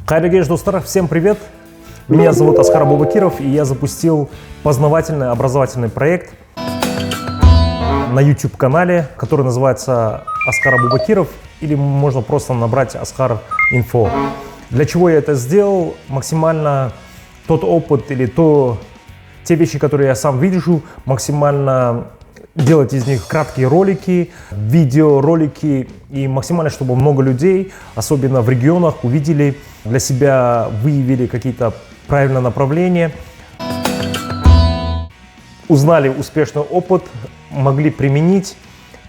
Хайрегеш, достар, всем привет! Меня зовут Аскар Абубакиров, и я запустил познавательный образовательный проект на YouTube-канале, который называется Аскар Абубакиров, или можно просто набрать Аскар Инфо. Для чего я это сделал? Максимально тот опыт или те вещи, которые я сам вижу, максимально делать из них краткие ролики, видеоролики, и максимально, чтобы много людей, особенно в регионах, увидели, для себя выявили какие-то правильные направления, узнали успешный опыт, могли применить,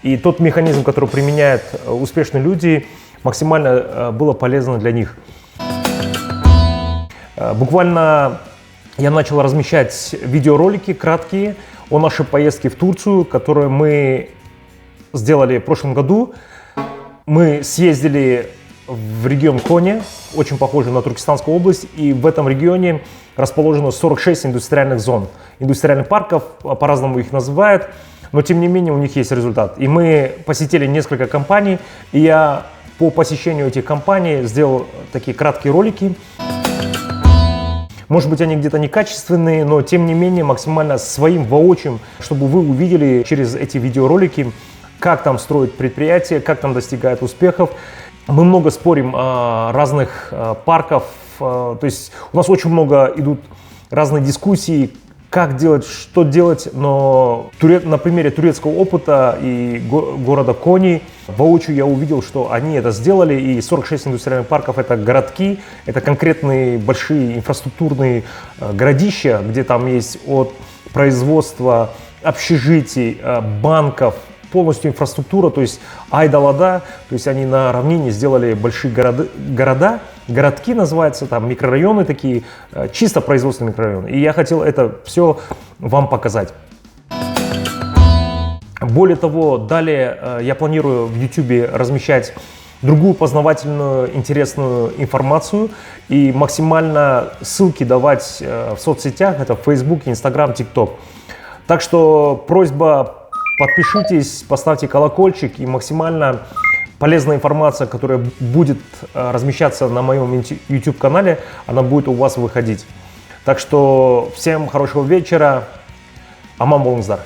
и тот механизм, который применяют успешные люди, максимально было полезно для них. Буквально я начал размещать видеоролики краткие о нашей поездке в Турцию, которую мы сделали в прошлом году. Мы съездили в регион Коnya, очень похожий на Туркестанскую область, и в этом регионе расположено 46 индустриальных зон, индустриальных парков, по-разному их называют, но тем не менее у них есть результат. И мы посетили несколько компаний, и я по посещению этих компаний сделал такие краткие ролики. Может быть, они где-то некачественные, но тем не менее максимально своим воочием, чтобы вы увидели через эти видеоролики, как там строят предприятия, как там достигают успехов. Мы много спорим о разных парках, то есть у нас очень много идут разные дискуссии, как делать, что делать, но на примере турецкого опыта и города Кони воочию я увидел, что они это сделали, и 46 индустриальных парков — это городки, это конкретные большие инфраструктурные городища, где там есть от производства, общежитий, банков, полностью инфраструктура, то есть ай-да-ла-да, то есть они на равнине сделали большие городки называются, там микрорайоны такие, чисто производственные микрорайоны. И я хотел это все вам показать. Более того, далее я планирую в YouTube размещать другую познавательную, интересную информацию и максимально ссылки давать в соцсетях, это Facebook, Instagram, TikTok. Так что просьба: подпишитесь, поставьте колокольчик, и максимально полезная информация, которая будет размещаться на моем YouTube-канале, она будет у вас выходить. Так что всем хорошего вечера. Аман болыңыздар.